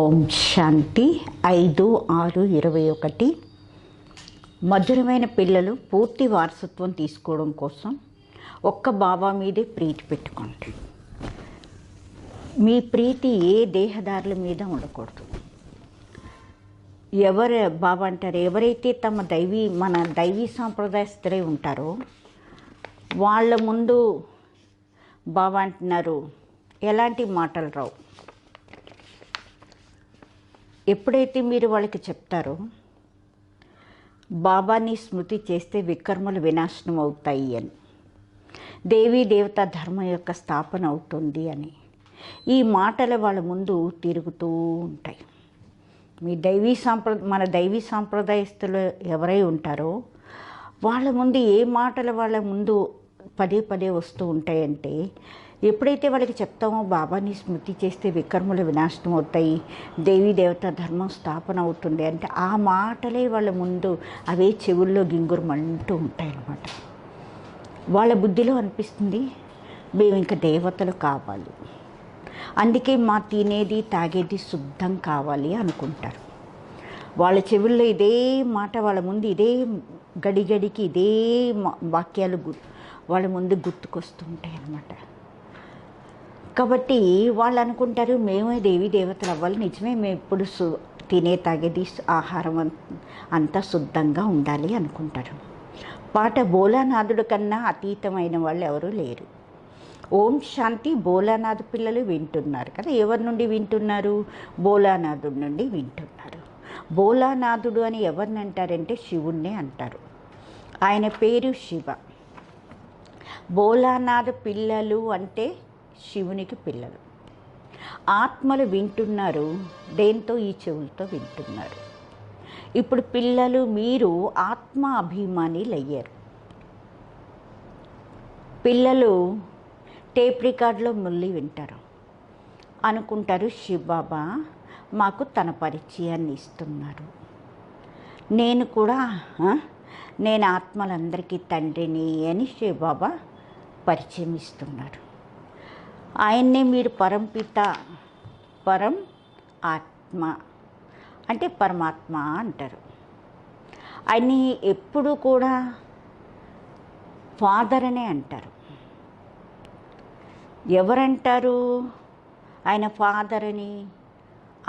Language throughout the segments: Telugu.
ఓం శాంతి 5/6/21. మధురమైన పిల్లలు పూర్తి వారసత్వం తీసుకోవడం కోసం ఒక్క బాబా మీదే ప్రీతి పెట్టుకోండి. మీ ప్రీతి ఏ దేహదారుల మీద ఉండకూడదు. బాబా అంటారు, ఎవరైతే మన దైవీ సాంప్రదాయస్తులై ఉంటారో వాళ్ళ ముందు బాబా అంటున్నారు ఎలాంటి మాటలు రావు. ఎప్పుడైతే మీరు వాళ్ళకి చెప్తారో బాబాని స్మృతి చేస్తే వికర్మలు వినాశనం అవుతాయి అని, దేవీ దేవతా ధర్మం యొక్క స్థాపన అవుతుంది అని, ఈ మాటలు వాళ్ళ ముందు తిరుగుతూ ఉంటాయి. మన దైవీ సాంప్రదాయస్తులు ఎవరై ఉంటారో వాళ్ళ ముందు ఏ మాటలు వాళ్ళ ముందు పదే పదే వస్తూ ఉంటాయంటే, ఎప్పుడైతే వాళ్ళకి చెప్తామో బాబాని స్మృతి చేస్తే వికర్మలు వినాశనం అవుతాయి, దేవీ దేవతా ధర్మం స్థాపన అవుతుంది అంటే ఆ మాటలే వాళ్ళ ముందు అవే చెవుల్లో గింగురమంటూ ఉంటాయి అన్నమాట. వాళ్ళ బుద్ధిలో అనిపిస్తుంది మేము ఇంకా దేవతలు కావాలి, అందుకే మా తినేది తాగేది శుద్ధం కావాలి అనుకుంటారు. వాళ్ళ చెవుల్లో ఇదే మాట, వాళ్ళ ముందు ఇదే గడిగడికి ఇదే వాక్యాలు వాళ్ళ ముందు గుర్తుకొస్తూ ఉంటాయి అన్నమాట. కాబట్టి వాళ్ళు అనుకుంటారు మేమే దేవీ దేవతలు అవ్వాలి, నిజమే, మేము ఇప్పుడు తినే తాగేది ఆహారం అంతా శుద్ధంగా ఉండాలి అనుకుంటారు. పాట భోలానాథుడు కన్నా అతీతమైన వాళ్ళు ఎవరూ లేరు. ఓం శాంతి. భోలానాథ్ పిల్లలు వింటున్నారు కదా. ఎవరి నుండి వింటున్నారు? భోలానాథుడి నుండి వింటున్నారు. భోలానాథుడు అని ఎవరిని అంటారంటే శివుణ్ణే అంటారు. ఆయన పేరు శివ. భోలానాథ్ పిల్లలు అంటే శివునికి పిల్లలు. ఆత్మలు వింటున్నారు. దేంతో? ఈ చెవులతో వింటున్నారు. ఇప్పుడు పిల్లలు మీరు ఆత్మ అభిమానులు అయ్యారు. పిల్లలు టేప్ రికార్డులో ముల్లి వింటారు, అనుకుంటారు శివబాబా మాకు తన పరిచయాన్ని ఇస్తున్నారు, నేను ఆత్మలందరికీ తండ్రిని అని శివబాబా పరిచయం ఇస్తున్నారు. ఆయన్నే మీరు పరంపిత, పరం ఆత్మ అంటే పరమాత్మ అంటారు. ఆయన్ని ఎప్పుడు కూడా ఫాదర్ అనే అంటారు. ఎవరంటారు ఆయన ఫాదర్ అని?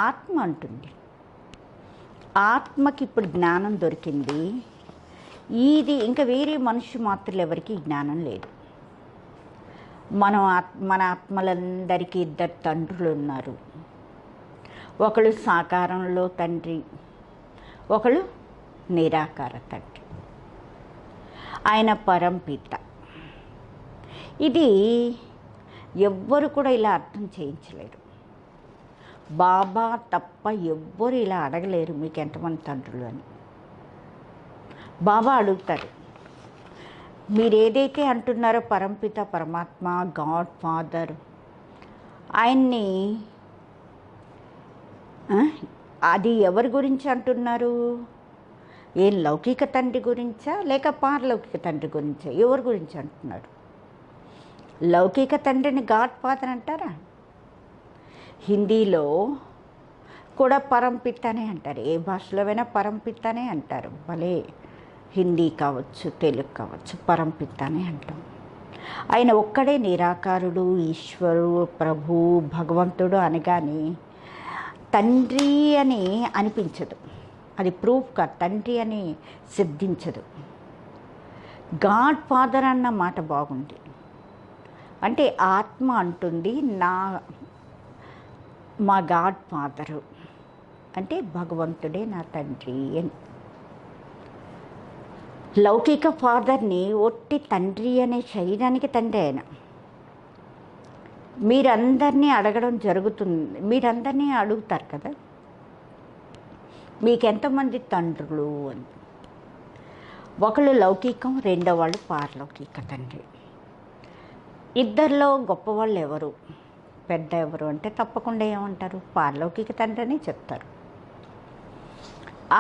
ఆత్మ అంటుంది. ఆత్మకి ఇప్పుడు జ్ఞానం దొరికింది. ఇది ఇంకా వేరే మనుష్య మాత్రలు ఎవరికి జ్ఞానం లేదు. మన ఆత్మలందరికీ 2 తండ్రులు ఉన్నారు. ఒకళ్ళు సాకారంలో తండ్రి, ఒకళ్ళు నిరాకార తండ్రి. ఆయన పరంపిత. ఇది ఎవ్వరు కూడా ఇలా అర్థం చేయించలేరు. బాబా తప్ప ఎవ్వరు ఇలా అడగలేరు మీకు ఎంతమంది తండ్రులు అని. బాబా అడుగుతారు, మీరు ఏదైతే అంటున్నారో పరంపిత, పరమాత్మ, గాడ్ ఫాదర్, ఆయన్ని అది ఎవరి గురించి అంటున్నారు? ఏ లౌకిక తండ్రి గురించా లేక పారలౌకిక తండ్రి గురించా? ఎవరి గురించి అంటున్నారు? లౌకిక తండ్రిని గాడ్ ఫాదర్ అంటారా? హిందీలో కూడా పరంపితనే అంటారు. ఏ భాషలోనైనా పరంపితనే అంటారు. భలే, హిందీ కావచ్చు, తెలుగు కావచ్చు, పరంపితనే అంటాం. ఆయన ఒక్కడే నిరాకారుడు, ఈశ్వరుడు, ప్రభు, భగవంతుడు అనగానే తండ్రి అని అనిపించదు. అది ప్రూఫ్ కాదు, తండ్రి అని సిద్ధించదు. గాడ్ ఫాదర్ అన్న మాట బాగుంది. అంటే ఆత్మ అంటుంది మా గాడ్ ఫాదరు అంటే భగవంతుడే నా తండ్రి అని. లౌకిక ఫాదర్ని ఒట్టి తండ్రి అనే శరీరానికి తండ్రి ఆయన. మీరందరినీ అడగడం జరుగుతుంది, మీరందరినీ అడుగుతారు కదా మీకెంతమంది తండ్రులు అని. ఒకళ్ళు లౌకికం, రెండో వాళ్ళు పారలౌకిక తండ్రి. ఇద్దరిలో గొప్పవాళ్ళు ఎవరు, పెద్ద ఎవరు అంటే తప్పకుండా ఏమంటారు? పారలౌకిక తండ్రి అని చెప్తారు.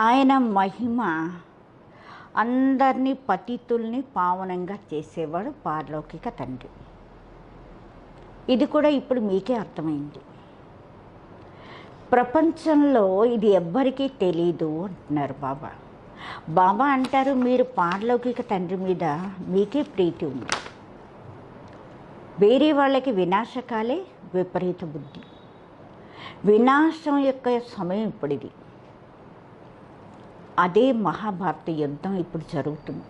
ఆయన మహిమ అందరినీ పతితుల్ని పావనంగా చేసేవాడు పారలౌకిక తండ్రి. ఇది కూడా ఇప్పుడు మీకే అర్థమైంది. ప్రపంచంలో ఇది ఎవ్వరికీ తెలీదు అంటున్నారు బాబా. బాబా అంటారు, మీరు పారలౌకిక తండ్రి మీద మీకే ప్రీతి ఉంది, వేరే వాళ్ళకి వినాశకాలే విపరీత బుద్ధి. వినాశం యొక్క సమయం ఇప్పుడు ఇది. అదే మహాభారత యుద్ధం ఇప్పుడు జరుగుతుంది.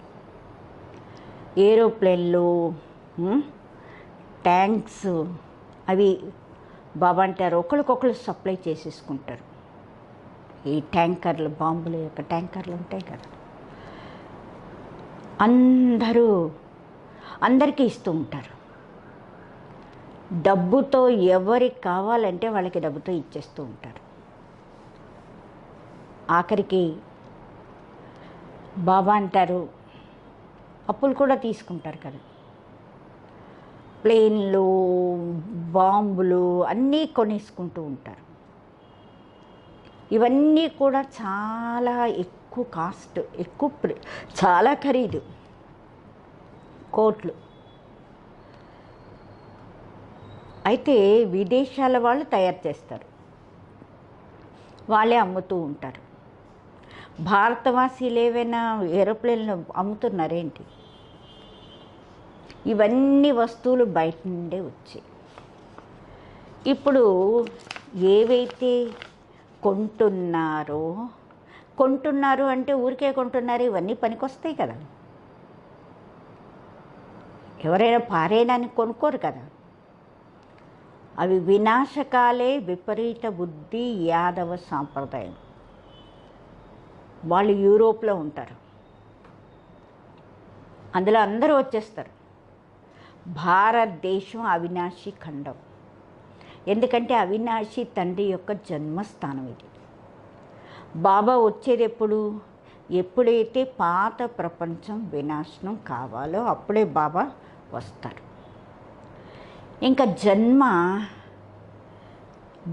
ఏరోప్లేన్లు, ట్యాంక్స్, అవి బాబా అంటారు ఒకరికొకరు సప్లై చేసేసుకుంటారు. ఈ ట్యాంకర్లు, బాంబుల యొక్క ట్యాంకర్లు ఉంటాయి కదా, అందరికీ ఇస్తూ ఉంటారు. డబ్బుతో ఎవరికి కావాలంటే వాళ్ళకి డబ్బుతో ఇచ్చేస్తూ ఉంటారు. ఆఖరికి బాబా అంటారు అప్పులు కూడా తీసుకుంటారు కదా, ప్లేన్లు, బాంబులు అన్నీ కొనేసుకుంటూ ఉంటారు. ఇవన్నీ కూడా చాలా ఎక్కువ కాస్ట్, చాలా ఖరీదు, కోట్లు. అయితే విదేశాల వాళ్ళు తయారు చేస్తారు, వాళ్ళే అమ్ముతూ ఉంటారు. భారతవాసీలు ఏవైనా ఏరోప్లేన్లు అమ్ముతున్నారేంటి? ఇవన్నీ వస్తువులు బయట నుండే వచ్చాయి. ఇప్పుడు ఏవైతే కొంటున్నారు అంటే ఊరికే కొంటున్నారు, ఇవన్నీ పనికొస్తాయి కదా. ఎవరైనా పారేయడానికి కొనుక్కోరు కదా. అవి వినాశకాలే విపరీత బుద్ధి యాదవ సాంప్రదాయం. వాళ్ళు యూరోప్లో ఉంటారు, అందులో అందరూ వచ్చేస్తారు. భారతదేశం అవినాశి ఖండం, ఎందుకంటే అవినాశి తండ్రి యొక్క జన్మస్థానం ఇది. బాబా వచ్చేది ఎప్పుడైతే పాత ప్రపంచం వినాశనం కావాలో అప్పుడే బాబా వస్తారు. ఇంకా జన్మ,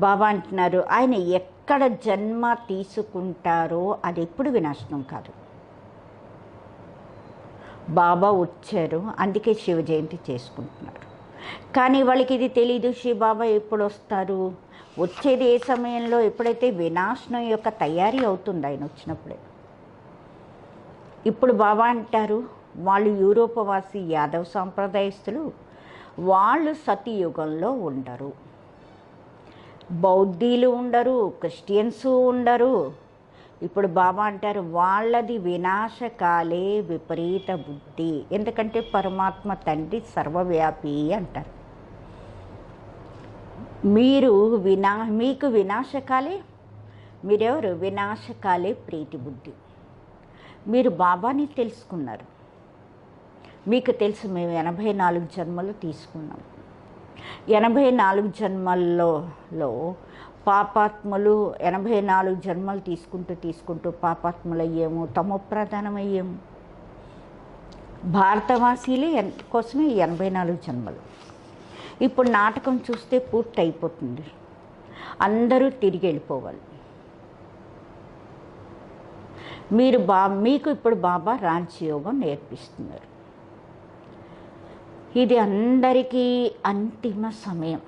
బాబా అంటున్నారు ఆయన ఎక్కడ జన్మ తీసుకుంటారో అది ఎప్పుడు వినాశనం కాదు. బాబా వచ్చారు, అందుకే శివ జయంతి చేసుకుంటున్నారు. కానీ వాళ్ళకి ఇది తెలీదు, శివబాబా ఎప్పుడు వస్తారు, వచ్చేది ఏ సమయంలో, ఎప్పుడైతే వినాశనం యొక్క తయారీ అవుతుంది ఆయన వచ్చినప్పుడే. ఇప్పుడు బాబా అంటారు వాళ్ళు యూరోపవాసి యాదవ సాంప్రదాయస్తులు, వాళ్ళు సతయుగంలో ఉండరు, బౌద్ధీలు ఉండరు, క్రిస్టియన్స్ ఉండరు. ఇప్పుడు బాబా అంటారు వాళ్ళది వినాశకాలే విపరీత బుద్ధి, ఎందుకంటే పరమాత్మ తండ్రి సర్వవ్యాపి అంటారు. మీకు వినాశకాలే, మీరెవరు? వినాశకాలే ప్రీతి బుద్ధి. మీరు బాబాని తెలుసుకున్నారు, మీకు తెలుసు మేము 84 జన్మలు తీసుకున్నాం. 84 జన్మల్లో పాపాత్మలు 84 జన్మలు తీసుకుంటూ పాపాత్మలు అయ్యాము, తమోప్రధానమయ్యాము. భారతవాసీలే కోసమే 84 జన్మలు. ఇప్పుడు నాటకం చూస్తే పూర్తి అయిపోతుంది, అందరూ తిరిగి వెళ్ళిపోవాలి. మీకు ఇప్పుడు బాబా రాజయోగం నేర్పిస్తున్నారు. ఇది అందరికీ అంతిమ సమయం,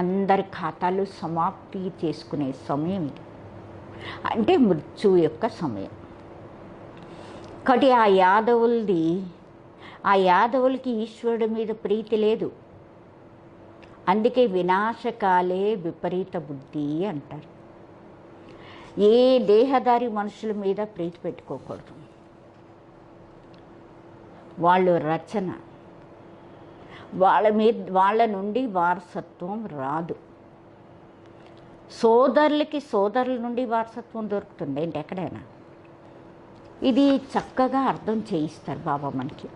అందరి ఖాతాలు సమాప్తి చేసుకునే సమయం ఇది, అంటే మృత్యువు యొక్క సమయం. కాబట్టి ఆ యాదవులకి ఈశ్వరుడి మీద ప్రీతి లేదు, అందుకే వినాశకాలే విపరీత బుద్ధి అంటారు. ఏ దేహదారి మనుషుల మీద ప్రీతి పెట్టుకోకూడదు, వాళ్ళు రచన, వాళ్ళ నుండి వారసత్వం రాదు. సోదరుల నుండి వారసత్వం దొరుకుతుంది ఏంటి ఎక్కడైనా? ఇది చక్కగా అర్థం చేయిస్తారు బాబా మనకి.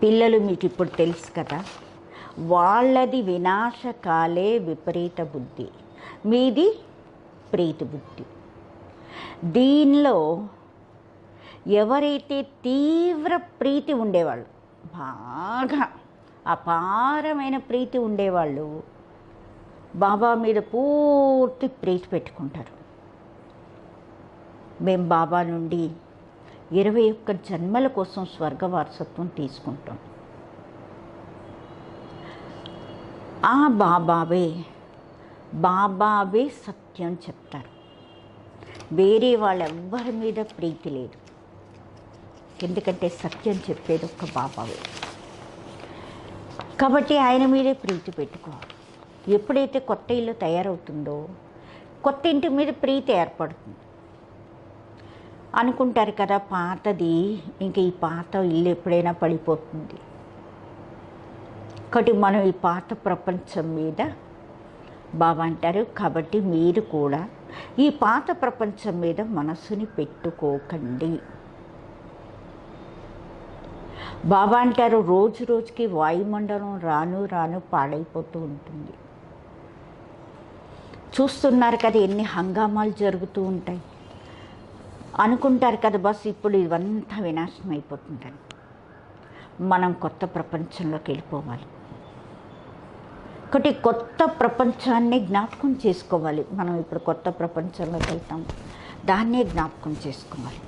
పిల్లలు మీకు ఇప్పుడు తెలుసు కదా, వాళ్ళది వినాశకాలే విపరీత బుద్ధి, మీది ప్రీతి బుద్ధి. దీనిలో ఎవరైతే తీవ్ర ప్రీతి ఉండేవాళ్ళు, బాగా అపారమైన ప్రీతి ఉండేవాళ్ళు బాబా మీద పూర్తి ప్రీతి పెట్టుకుంటారు. మేము బాబా నుండి 21 జన్మల కోసం స్వర్గ వారసత్వం తీసుకుంటాం. ఆ బాబావే బాబావే సత్యం చెప్తారు. వేరే వాళ్ళెవ్వరి మీద ప్రీతి లేదు. ఎందుకంటే సత్యం చెప్పేది ఒక్క బాబావే. కాబట్టి ఆయన మీదే ప్రీతి పెట్టుకోవాలి. ఎప్పుడైతే కొత్త ఇల్లు తయారవుతుందో కొత్త ఇంటి మీద ప్రీతి ఏర్పడుతుంది. అనుకుంటారు కదా, పాతది ఇంక ఈ పాత ఇల్లు ఎప్పుడైనా పడిపోతుంది. కాబట్టి మనం ఈ పాత ప్రపంచం మీద బాబా అంటారు, కాబట్టి మీరు కూడా ఈ పాత ప్రపంచం మీద మనసుని పెట్టుకోకండి. బాబా అంటారు, రోజు రోజుకి వాయుమండలం రాను రాను పాడైపోతూ ఉంటుంది. చూస్తున్నారు కదా ఎన్ని హంగామాలు జరుగుతూ ఉంటాయి. అనుకుంటారు కదా బస్ ఇప్పుడు ఇవంతా వినాశనం అయిపోతుందని. మనం కొత్త ప్రపంచంలోకి వెళ్ళిపోవాలి. ఒకటి కొత్త ప్రపంచాన్ని జ్ఞాపకం చేసుకోవాలి. మనం ఇప్పుడు కొత్త ప్రపంచంలోకి వెళ్తాం, దాన్నే జ్ఞాపకం చేసుకోవాలి.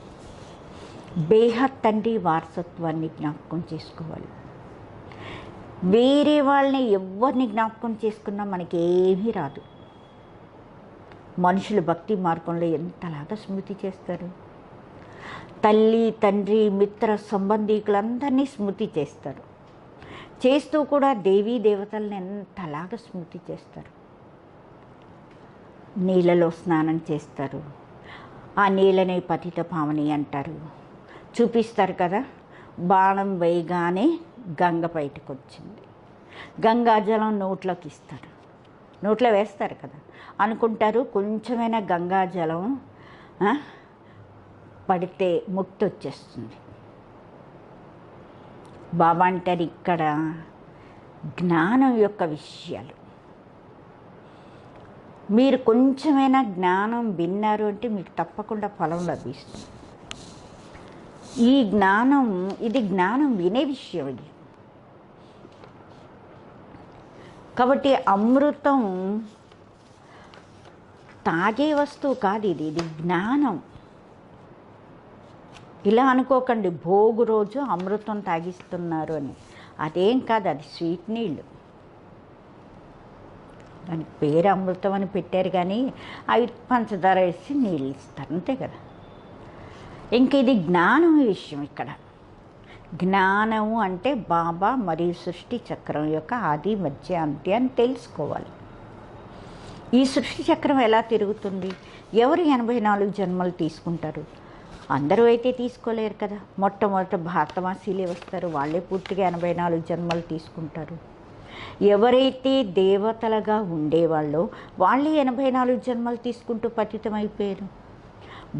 బేహద్ తండ్రి వారసత్వాన్ని జ్ఞాపకం చేసుకోవాలి. వేరే వాళ్ళని ఎవరిని జ్ఞాపకం చేసుకున్నా మనకి ఏమీ రాదు. మనుషులు భక్తి మార్గంలో ఎంతలాగా స్మృతి చేస్తారు. తల్లి, తండ్రి, మిత్ర సంబంధీకులందరినీ స్మృతి చేస్తారు. చేస్తూ కూడా దేవీ దేవతలను ఎంతలాగా స్మృతి చేస్తారు. నీళ్ళలో స్నానం చేస్తారు. ఆ నీళ్ళనే పతిత పావని అంటారు. చూపిస్తారు కదా, బాణం వేయగానే గంగ బయటకు వచ్చింది. గంగాజలం నోట్లోకి ఇస్తారు, నోట్లో వేస్తారు కదా. అనుకుంటారు కొంచెమైనా గంగాజలం పడితే ముక్తి వచ్చేస్తుంది. బాబా అంటారు ఇక్కడ జ్ఞానం యొక్క విషయాలు. మీరు కొంచెమైనా జ్ఞానం విన్నారు అంటే మీకు తప్పకుండా ఫలం లభిస్తుంది. ఈ జ్ఞానం, ఇది జ్ఞానం వినే విషయం. ఇది కాబట్టి అమృతం తాగే వస్తువు కాదు, ఇది జ్ఞానం. ఇలా అనుకోకండి భోగు రోజు అమృతం తాగిస్తున్నారు అని. అదేం కాదు, అది స్వీట్ నీళ్ళు. దానికి పేరు అమృతం అని పెట్టారు, కానీ అవి పంచదార వేసి నీళ్ళు ఇస్తారు, అంతే కదా. ఇంక ఇది జ్ఞానం విషయం. ఇక్కడ జ్ఞానము అంటే బాబా మరియు సృష్టి చక్రం యొక్క ఆది మధ్య అంత్యాన్ని తెలుసుకోవాలి. ఈ సృష్టి చక్రం ఎలా తిరుగుతుంది? ఎవరు 84 జన్మలు తీసుకుంటారు? అందరూ అయితే తీసుకోలేరు కదా. మొట్టమొదట భారతవాసీలే వస్తారు, వాళ్ళే పూర్తిగా 84 జన్మలు తీసుకుంటారు. ఎవరైతే దేవతలుగా ఉండేవాళ్ళో వాళ్ళే 84 జన్మలు తీసుకుంటూ పతితమైపోయారు.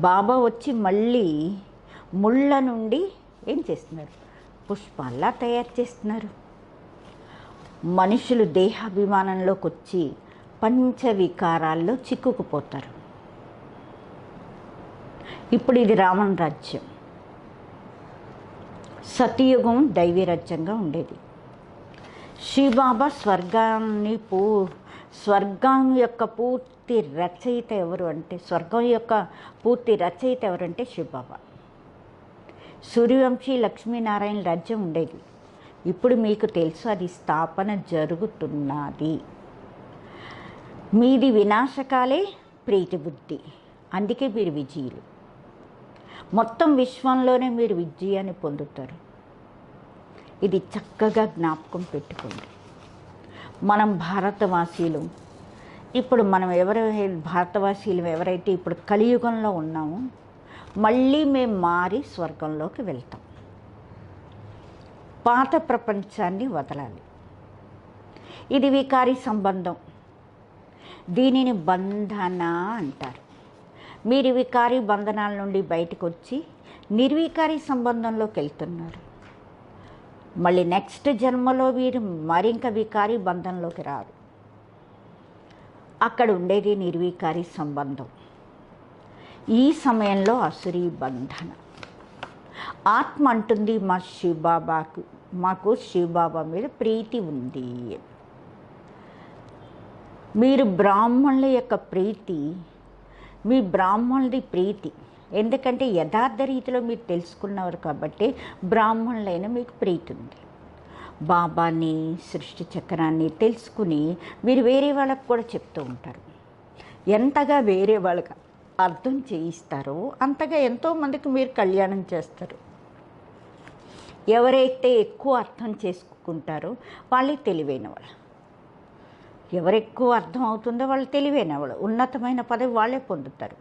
బాబా వచ్చి మళ్ళీ ముళ్ళ నుండి ఏం చేస్తున్నారు? పుష్పాల్లా తయారు చేస్తున్నారు. మనుషులు దేహాభిమానంలోకి వచ్చి పంచవికారాల్లో చిక్కుకుపోతారు. ఇప్పుడు ఇది రావణ రాజ్యం. సతయుగం దైవీ రాజ్యంగా ఉండేది. శివబాబా స్వర్గం యొక్క పూర్తి రచయిత ఎవరు అంటే, స్వర్గం యొక్క పూర్తి రచయిత ఎవరంటే శివబాబా. సూర్యవంశీ లక్ష్మీనారాయణ రాజ్యం ఉండేది. ఇప్పుడు మీకు తెలుసు అది స్థాపన జరుగుతున్నది. మీది వినాశకాలే ప్రీతి బుద్ధి, అందుకే మీరు విజయులు. మొత్తం విశ్వంలోనే మీరు విజయాన్ని పొందుతారు. ఇది చక్కగా జ్ఞాపకం పెట్టుకోండి. మనం భారతవాసీలు, ఇప్పుడు మనం భారతవాసీలు ఎవరైతే ఇప్పుడు కలియుగంలో ఉన్నామో మళ్ళీ మేము మారి స్వర్గంలోకి వెళ్తాం. పాత ప్రపంచాన్ని వదలాలి. ఇది వికారి సంబంధం. దీనిని బంధన అంటారు. మీరు వికారి బంధనాల నుండి బయటకు వచ్చి నిర్వికారి సంబంధంలోకి వెళ్తున్నారు. మళ్ళీ నెక్స్ట్ జన్మలో వీరు మరింక వికారి బంధంలోకి రారు. అక్కడ ఉండేది నిర్వికారి సంబంధం. ఈ సమయంలో అసురీ బంధన. ఆత్మ అంటుంది మాకు శివబాబా మీద ప్రీతి ఉంది. మీరు బ్రాహ్మణుల యొక్క ప్రీతి, మీ బ్రాహ్మణుడి ప్రీతి, ఎందుకంటే యథార్థ రీతిలో మీరు తెలుసుకున్నవారు కాబట్టి బ్రాహ్మణులైన మీకు ప్రీతి ఉంది. బాబాని, సృష్టి చక్రాన్ని తెలుసుకుని మీరు వేరే వాళ్ళకు కూడా చెప్తూ ఉంటారు. ఎంతగా వేరే వాళ్ళకి అర్థం చేయిస్తారో అంతగా ఎంతోమందికి మీరు కళ్యాణం చేస్తారు. ఎవరైతే ఎక్కువ అర్థం చేసుకుంటారో వాళ్ళే తెలివైన వాళ్ళు. ఎవరెక్కువ అర్థం అవుతుందో వాళ్ళు తెలివైన వాళ్ళు. ఉన్నతమైన పదవి వాళ్ళే పొందుతారు.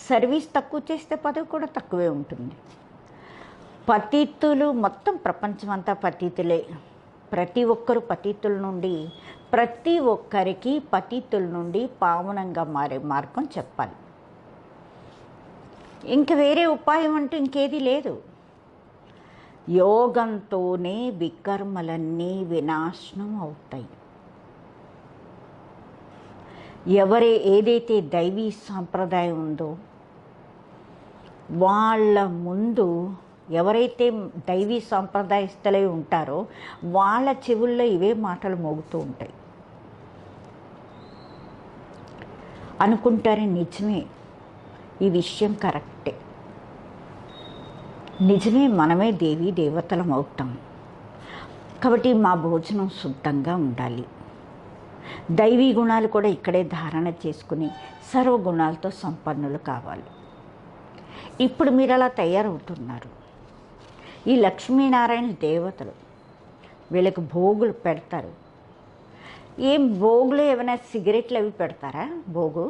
సర్వీస్ తక్కువ చేస్తే పదవి కూడా తక్కువే ఉంటుంది. పతితులు మొత్తం ప్రపంచం అంతా పతితులే. ప్రతి ఒక్కరు పతితుల నుండి, ప్రతి ఒక్కరికి పతితుల నుండి పావనంగా మారే మార్గం చెప్పాలి. ఇంక వేరే ఉపాయం అంటూ ఇంకేది లేదు. యోగంతోనే వికర్మలన్నీ వినాశనం అవుతాయి. ఏదైతే దైవీ సాంప్రదాయం ఉందో వాళ్ళ ముందు, ఎవరైతే దైవీ సాంప్రదాయస్తులై ఉంటారో వాళ్ళ చెవుల్లో ఇవే మాటలు మోగుతూ ఉంటాయి. అనుకుంటారే నిజమే, ఈ విషయం కరెక్టే, నిజమే, మనమే దేవీ దేవతలం అవుతాం, కాబట్టి మా భోజనం శుద్ధంగా ఉండాలి. దైవీ గుణాలు కూడా ఇక్కడే ధారణ చేసుకుని సర్వగుణాలతో సంపన్నులు కావాలి. ఇప్పుడు మీరు అలా తయారవుతున్నారు. ఈ లక్ష్మీనారాయణ దేవతలు వీళ్ళకి భోగులు పెడతారు. ఏం భోగులు? ఏమైనా సిగరెట్లు అవి పెడతారా? భోగు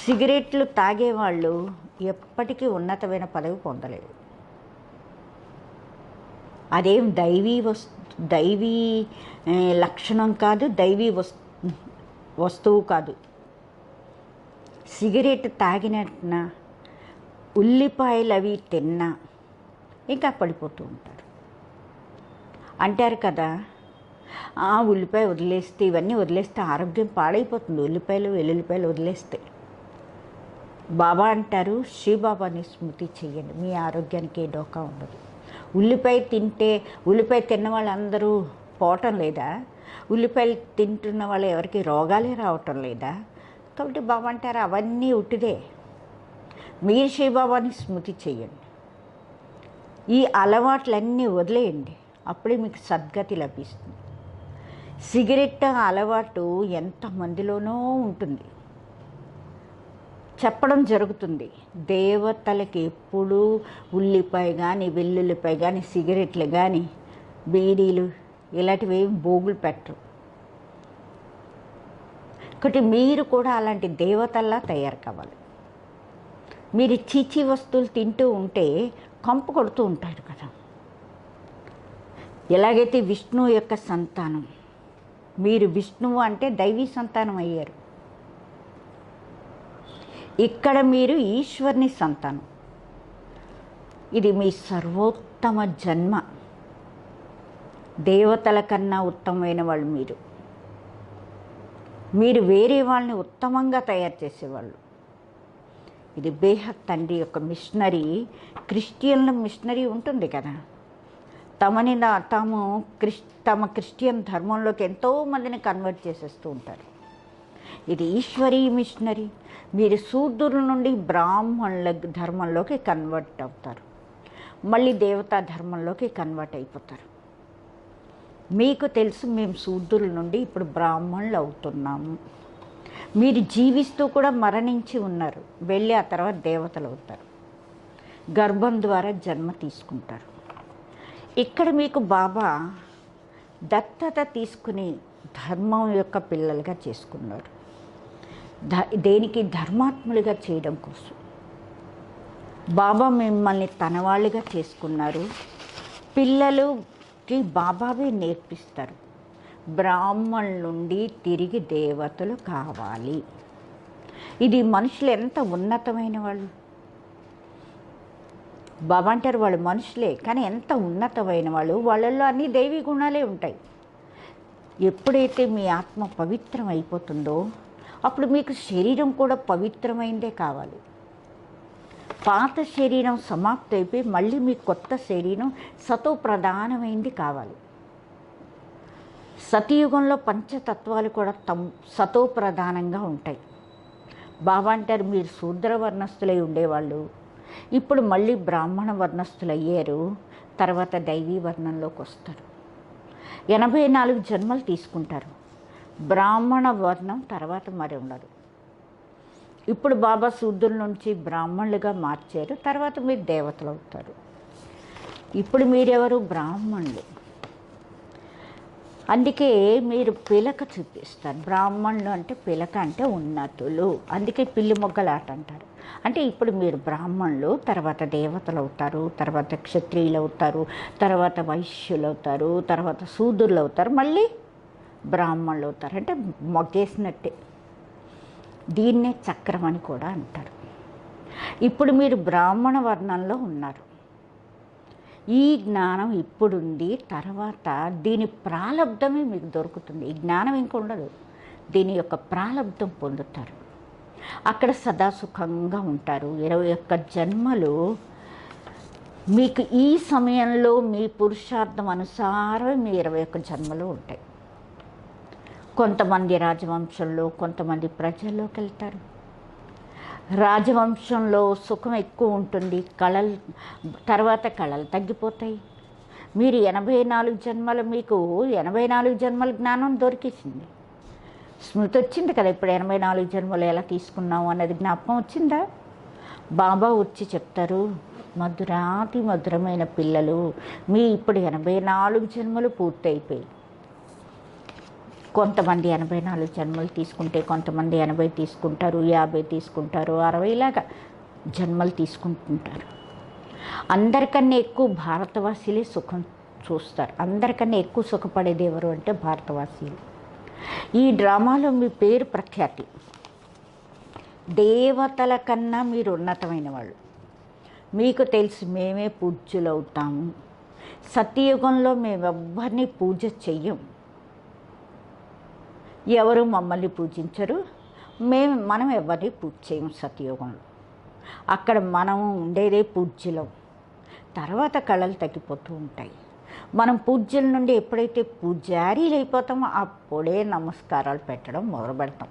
సిగరెట్లు తాగేవాళ్ళు ఎప్పటికీ ఉన్నతమైన పదవి పొందలేరు. అదేం దైవీ లక్షణం కాదు, దైవీ వస్తువు కాదు. సిగరెట్ తాగినట్టున, ఉల్లిపాయలు అవి తిన్నా ఇంకా పడిపోతూ ఉంటారు. అంటారు కదా, ఉల్లిపాయ వదిలేస్తే, ఇవన్నీ వదిలేస్తే ఆరోగ్యం పాడైపోతుంది, ఉల్లిపాయలు వెల్లుల్లిపాయలు వదిలేస్తే. బాబా అంటారు, శ్రీబాబాని స్మృతి చెయ్యండి, మీ ఆరోగ్యానికి ఏ డోకా ఉండదు. ఉల్లిపాయ తిన్న వాళ్ళందరూ పోవటం లేదా? ఉల్లిపాయలు తింటున్న వాళ్ళు ఎవరికి రోగాలే రావటం లేదా? కాబట్టి బాబా అంటారు, అవన్నీ ఉట్టిదే, మీరు శ్రీబాబాని స్మృతి చెయ్యండి, ఈ అలవాట్లన్నీ వదిలేయండి, అప్పుడే మీకు సద్గతి లభిస్తుంది. సిగరెట్ అలవాటు ఎంతమందిలోనో ఉంటుంది. చెప్పడం జరుగుతుంది, దేవతలకి ఎప్పుడూ ఉల్లిపాయ కానీ, వెల్లుల్లిపాయ కానీ, సిగరెట్లు కానీ, బీడీలు ఇలాంటివి భోగులు పెట్టరు. కాబట్టి మీరు కూడా అలాంటి దేవతల్లా తయారు కావాలి. మీరు చీచీ వస్తువులు తింటూ ఉంటే కంపు కొడుతూ ఉంటారు కదా. ఎలాగైతే విష్ణువు యొక్క సంతానం, మీరు విష్ణువు అంటే దైవీ సంతానం అయ్యారు. ఇక్కడ మీరు ఈశ్వరుని సంతానం. ఇది మీ సర్వోత్తమ జన్మ. దేవతల కన్నా ఉత్తమమైన వాళ్ళు మీరు వేరే వాళ్ళని ఉత్తమంగా తయారు చేసేవాళ్ళు. ఇది బేహద్ తండ్రి యొక్క మిషనరీ. క్రిస్టియన్ల మిషనరీ ఉంటుంది కదా, తమ క్రిస్టియన్ ధర్మంలోకి ఎంతోమందిని కన్వర్ట్ చేసేస్తూ ఉంటారు. ఇది ఈశ్వరీ మిషనరీ. మీరు శూద్రుల నుండి బ్రాహ్మణుల ధర్మంలోకి కన్వర్ట్ అవుతారు, మళ్ళీ దేవతా ధర్మంలోకి కన్వర్ట్ అయిపోతారు. మీకు తెలుసు, మేము శూద్రుల నుండి ఇప్పుడు బ్రాహ్మణులు అవుతున్నాము. మీరు జీవిస్తూ కూడా మరణించి ఉన్నారు, వెళ్ళి ఆ తర్వాత దేవతలు అవుతారు, గర్భం ద్వారా జన్మ తీసుకుంటారు. ఇక్కడ మీకు బాబా దత్తత తీసుకుని ధర్మం యొక్క పిల్లలుగా చేసుకున్నారు. దేనికి? ధర్మాత్ములుగా చేయడం కోసం బాబా మిమ్మల్ని తన వాళ్ళుగా చేసుకున్నారు. పిల్లలుకి బాబావే నేర్పిస్తారు, బ్రాహ్మణుల నుండి తిరిగి దేవతలు కావాలి. ఇది మనుషులు ఎంత ఉన్నతమైన వాళ్ళు. బాబా అంటారు, వాళ్ళు మనుషులే కానీ ఎంత ఉన్నతమైన వాళ్ళు. వాళ్ళల్లో అన్ని దైవీ గుణాలే ఉంటాయి. ఎప్పుడైతే మీ ఆత్మ పవిత్రం అయిపోతుందో అప్పుడు మీకు శరీరం కూడా పవిత్రమైందే కావాలి. పాత శరీరం సమాప్తి అయిపోయి మళ్ళీ మీ కొత్త శరీరం సతో ప్రధానమైంది కావాలి. సతయుగంలో పంచతత్వాలు కూడా సతో ప్రధానంగా ఉంటాయి. బాబా అంటారు, మీరు శూద్ర వర్ణస్థులై ఉండేవాళ్ళు ఇప్పుడు మళ్ళీ బ్రాహ్మణ వర్ణస్థులు అయ్యారు, తర్వాత దైవీ వర్ణంలోకి వస్తారు. 84 జన్మలు తీసుకుంటారు. బ్రాహ్మణ వర్ణం తర్వాత మరి ఉండదు. ఇప్పుడు బాబా శూద్రుల నుంచి బ్రాహ్మణులుగా మార్చారు. తర్వాత మీరు దేవతలు అవుతారు. ఇప్పుడు మీరెవరు? బ్రాహ్మణులు. అందుకే మీరు పిలక చూపిస్తారు. బ్రాహ్మణులు అంటే పిలక అంటే ఉన్నతులు. అందుకే పిల్లి మొగ్గల ఆట అంటారు. అంటే ఇప్పుడు మీరు బ్రాహ్మణులు, తర్వాత దేవతలు అవుతారు, తర్వాత క్షత్రియులు అవుతారు, తర్వాత వైశ్యులు అవుతారు, తర్వాత శూద్రులు అవుతారు, మళ్ళీ బ్రాహ్మణులు అవుతారు. అంటే మొగ్గేసినట్టే. దీన్నే చక్రం అని కూడా అంటారు. ఇప్పుడు మీరు బ్రాహ్మణ వర్ణంలో ఉన్నారు. ఈ జ్ఞానం ఇప్పుడుంది. తర్వాత దీని ప్రాలబ్ధమే మీకు దొరుకుతుంది. ఈ జ్ఞానం ఇంక ఉండదు. దీని యొక్క ప్రాలబ్ధం పొందుతారు. అక్కడ సదా సుఖంగా ఉంటారు. 21 జన్మలు మీకు ఈ సమయంలో మీ పురుషార్థం అనుసారం మీ 21 జన్మలు ఉంటాయి. కొంతమంది రాజవంశంలో, కొంతమంది ప్రజల్లోకి వెళ్తారు. రాజవంశంలో సుఖం ఎక్కువ ఉంటుంది. తర్వాత కళలు తగ్గిపోతాయి. మీరు 84 జన్మలు, మీకు 84 జన్మల జ్ఞానం దొరికింది. స్మృతి వచ్చింది కదా. ఇప్పుడు 84 జన్మలు ఎలా తీసుకున్నాము అన్నది జ్ఞాపకం వచ్చిందా? బాబా వచ్చి చెప్తారు, మధురాతి మధురమైన పిల్లలు, మీ ఇప్పుడు 84 జన్మలు పూర్తయిపోయి. కొంతమంది 84 జన్మలు తీసుకుంటే, కొంతమంది 80 తీసుకుంటారు, 50 తీసుకుంటారు, 60 ఇలాగా జన్మలు తీసుకుంటుంటారు. అందరికన్నా ఎక్కువ భారతవాసీలే సుఖం చూస్తారు. అందరికన్నా ఎక్కువ సుఖపడేది ఎవరు అంటే భారతవాసీలు. ఈ డ్రామాలో మీ పేరు ప్రఖ్యాతి. దేవతల కన్నా మీరు ఉన్నతమైన వాళ్ళు. మీకు తెలుసు మేమే పూజ్యులు అవుతాము. సత్యయుగంలో మేమెవ్వరిని పూజ చెయ్యం. ఎవరు మమ్మల్ని పూజించరు. మనం ఎవరిని పూజ చేయము సత్యయుగంలో. అక్కడ మనం ఉండేదే పూజ్యులం. తర్వాత కళలు తగ్గిపోతూ ఉంటాయి. మనం పూజ్యుల నుండి ఎప్పుడైతే పూజారీలు అయిపోతామో అప్పుడే నమస్కారాలు పెట్టడం మొదలు పెడతాం.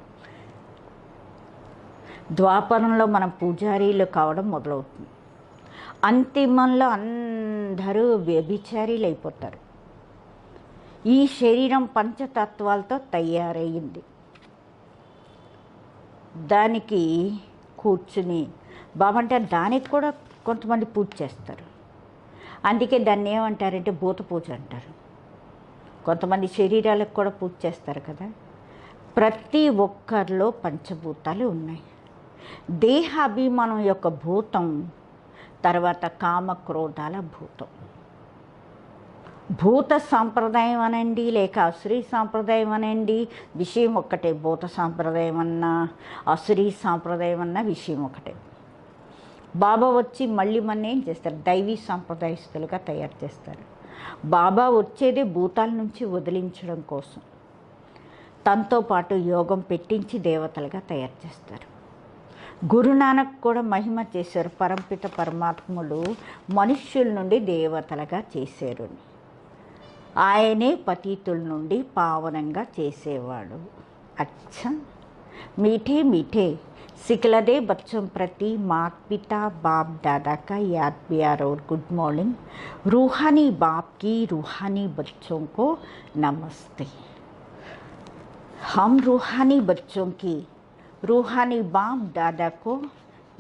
ద్వాపరంలో మనం పూజారీలు కావడం మొదలవుతుంది. అంతిమంలో అందరూ వ్యభిచారీలు అయిపోతారు. ఈ శరీరం పంచతత్వాలతో తయారయ్యింది. దానికి కూర్చుని బాబా అంటే దానికి కూడా కొంతమంది పూజ చేస్తారు. అందుకే దాన్ని ఏమంటారంటే భూత పూజ అంటారు. కొంతమంది శరీరాలకు కూడా పూజ చేస్తారు కదా. ప్రతి ఒక్కరిలో పంచభూతాలు ఉన్నాయి. దేహాభిమానం యొక్క భూతం, తర్వాత కామక్రోధాల భూతం. భూత సాంప్రదాయం అనండి, లేక అసురీ సాంప్రదాయం అనండి, విషయం ఒక్కటే. భూత సాంప్రదాయం అన్నా, అసురీ సాంప్రదాయం అన్నా విషయం ఒకటే. బాబా వచ్చి మళ్ళీ మన ఏం చేస్తారు? దైవీ సాంప్రదాయస్తులుగా తయారు చేస్తారు. బాబా వచ్చేదే భూతాల నుంచి వదిలించడం కోసం. తనతో పాటు యోగం పెట్టించి దేవతలుగా తయారు చేస్తారు. గురునానక్ కూడా మహిమ చేశారు. పరంపిత పరమాత్ముడు మనుష్యుల నుండి దేవతలుగా చేశారు. ఆయనే పతీతుల నుండి పావనంగా చేసేవాడు. అచ్చా मीठे मीठे सिखला दे बच्चों प्रति माता पिता बाप दादा का याद प्यार और गुड मॉर्निंग। रूहानी बाप की रूहानी बच्चों को नमस्ते। हम रूहानी बच्चों की रूहानी बाप दादा को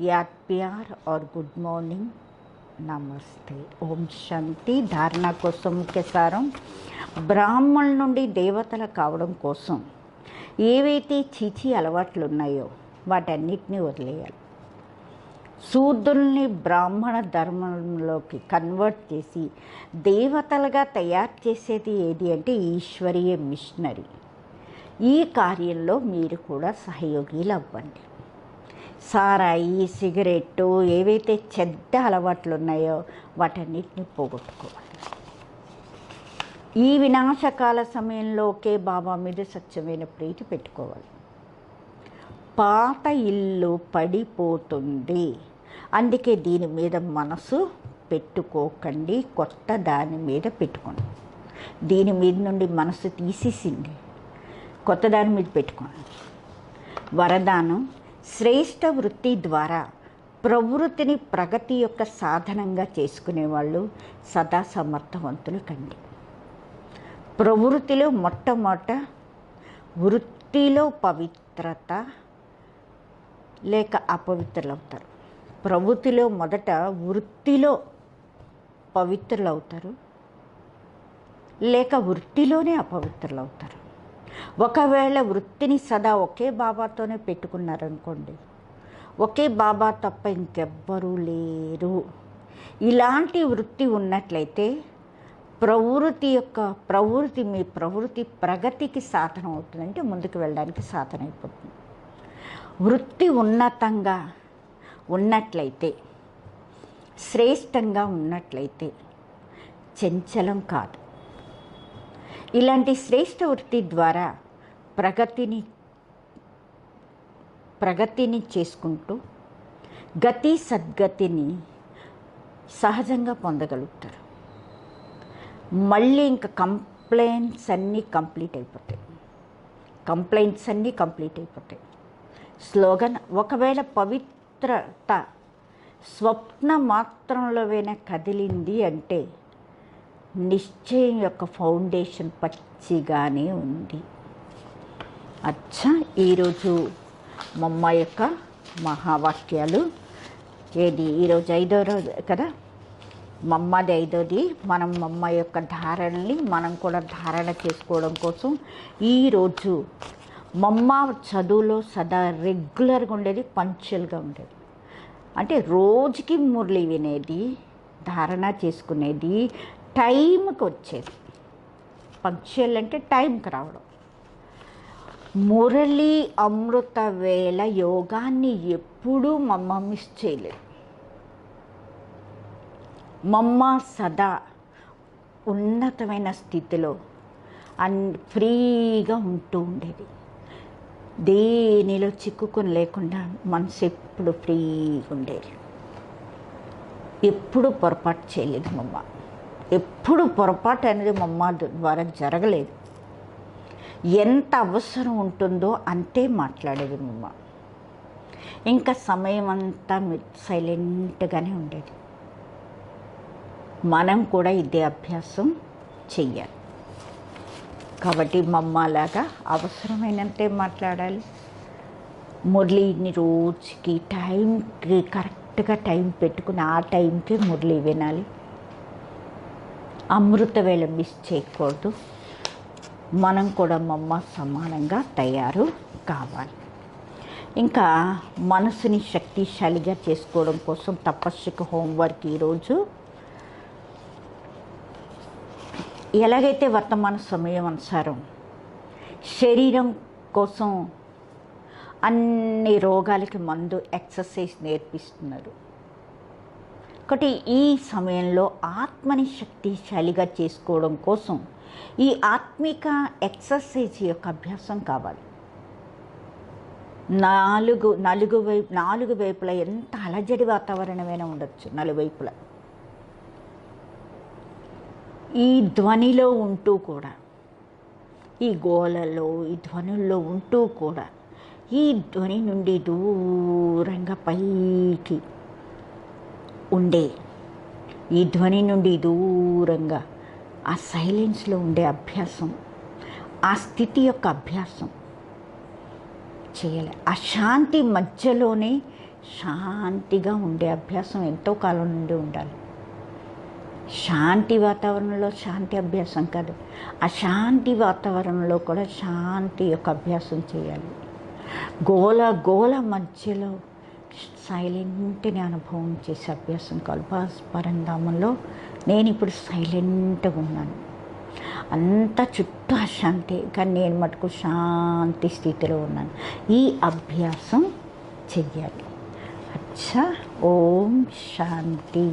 याद प्यार और गुड मॉर्निंग नमस्ते। ओम शांति। धारणा कोसम मुख्य साరం బ్రాహ్మణుల నుండి దేవతల కావడం కోసం ఏవైతే చీచీ అలవాట్లు ఉన్నాయో వాటన్నిటినీ వదిలేయాలి. శూద్రుల్ని బ్రాహ్మణ ధర్మంలోకి కన్వర్ట్ చేసి దేవతలుగా తయారు చేసేది ఏది అంటే ఈశ్వరీయ మిషనరీ. ఈ కార్యంలో మీరు కూడా సహయోగిలు అవ్వండి. సారాయి, సిగరెట్టు, ఏవైతే చెడ్డ అలవాట్లు ఉన్నాయో వాటన్నిటిని పోగొట్టుకోవాలి. ఈ వినాశకాల సమయంలో ఒకే బాబా మీద స్వచ్ఛమైన ప్రీతి పెట్టుకోవాలి. పాత ఇల్లు పడిపోతుంది, అందుకే దీని మీద మనసు పెట్టుకోకండి, కొత్త దాని మీద పెట్టుకోండి. దీని మీద నుండి మనసు తీసేసింది, కొత్త దాని మీద పెట్టుకోండి. వరదానం శ్రేష్ఠ వృత్తి ద్వారా ప్రవృత్తిని ప్రగతి యొక్క సాధనంగా చేసుకునేవాళ్ళు సదా సమర్థవంతులు కండి. ప్రవృత్తిలో మొట్టమొదట వృత్తిలో పవిత్రత లేక అపవిత్రులు అవుతారు. ప్రవృత్తిలో మొదట వృత్తిలో పవిత్రులు అవుతారు, లేక వృత్తిలోనే అపవిత్రులు అవుతారు. ఒకవేళ వృత్తిని సదా ఒకే బాబాతోనే పెట్టుకున్నారనుకోండి, ఒకే బాబా తప్ప ఇంకెవ్వరూ లేరు, ఇలాంటి వృత్తి ఉన్నట్లయితే మీ ప్రవృత్తి ప్రగతికి సాధనం అవుతుంది, అంటే ముందుకు వెళ్ళడానికి సాధన అయిపోతుంది. వృత్తి ఉన్నతంగా ఉన్నట్లయితే, శ్రేష్టంగా ఉన్నట్లయితే చంచలం కాదు. ఇలాంటి శ్రేష్ట వృత్తి ద్వారా ప్రగతిని చేసుకుంటూ గతి సద్గతిని సహజంగా పొందగలుగుతారు. మళ్ళీ ఇంకా కంప్లైంట్స్ అన్నీ కంప్లీట్ అయిపోతాయి. స్లోగన్, ఒకవేళ పవిత్రత స్వప్న మాత్రంలోవైనా కదిలింది అంటే నిశ్చయం యొక్క ఫౌండేషన్ పచ్చిగానే ఉంది. ఈరోజు మమ్మ యొక్క మహావాక్యాలు ఈరోజు 5వ రోజు కదా, మమ్మది 5వది. మనం మమ్మ యొక్క ధారణని మనం కూడా ధారణ చేసుకోవడం కోసం ఈరోజు మమ్మ చదువులో సదా రెగ్యులర్గా ఉండేది, పంక్చువల్గా ఉండేది. అంటే రోజుకి మురళి వినేది, ధారణ చేసుకునేది, టైంకి వచ్చేది. పంక్చువల్ అంటే టైంకి రావడం. మురళి అమృత వేళ యోగాన్ని ఎప్పుడూ మమ్మ మిస్ చేయలేదు. మమ్మ సదా ఉన్నతమైన స్థితిలో ఫ్రీగా ఉంటూ ఉండేది. దేనిలో చిక్కుకొని లేకుండా మనసు ఎప్పుడు ఫ్రీగా ఉండేది. ఎప్పుడు పొరపాటు చేయలేదు మమ్మ. ఎప్పుడు పొరపాటు అనేది మమ్మ ద్వారా జరగలేదు. ఎంత అవసరం ఉంటుందో అంతే మాట్లాడేది మమ్మ. ఇంకా సమయం అంతా సైలెంట్గానే ఉండేది. మనం కూడా ఇదే అభ్యాసం చెయ్యాలి. కాబట్టి మమ్మలాగా అవసరమైనంతే మాట్లాడాలి. మురళిని రోజుకి టైంకి కరెక్ట్గా టైం పెట్టుకుని ఆ టైంకి మురళి వినాలి. అమృత వేళ మిస్ చేయకూడదు. మనం కూడా మమ్మ సమానంగా తయారు కావాలి. ఇంకా మనసుని శక్తిశాలిగా చేసుకోవడం కోసం తపస్సుకు హోంవర్క్ ఈరోజు ఎలాగైతే వర్తమాన సమయం అనుసారం శరీరం కోసం అన్ని రోగాలకి మందు ఎక్సర్సైజ్ నేర్పిస్తున్నారు. ఒకటి ఈ సమయంలో ఆత్మని శక్తిశాలిగా చేసుకోవడం కోసం ఈ ఆత్మిక ఎక్సర్సైజ్ యొక్క అభ్యాసం కావాలి. నాలుగు వైపులా ఎంత అలజడి వాతావరణమైనా ఉండొచ్చు, నలువైపులా ఈ ధ్వనిలో ఉంటూ కూడా, ఈ గోలలో ఈ ధ్వనుల్లో ఉంటూ కూడా ఈ ధ్వని నుండి దూరంగా పైకి ఉండే, ఈ ధ్వని నుండి దూరంగా ఆ సైలెన్స్లో ఉండే అభ్యాసం, ఆ స్థితి యొక్క అభ్యాసం చేయాలి. ఆ శాంతి మధ్యలోనే శాంతిగా ఉండే అభ్యాసం ఎంతో కాలం నుండి ఉండాలి. శాంతి వాతావరణంలో శాంతి అభ్యాసం కాదు, అశాంతి వాతావరణంలో కూడా శాంతి యొక్క అభ్యాసం చేయాలి. గోల మధ్యలో సైలెంట్ని అనుభవం చేసే అభ్యాసం కాదు. పరంధామంలో నేను ఇప్పుడు సైలెంట్గా ఉన్నాను, అంతా చుట్టూ అశాంతి, కానీ నేను మటుకు శాంతి స్థితిలో ఉన్నాను. ఈ అభ్యాసం చెయ్యాలి. ఓం శాంతి.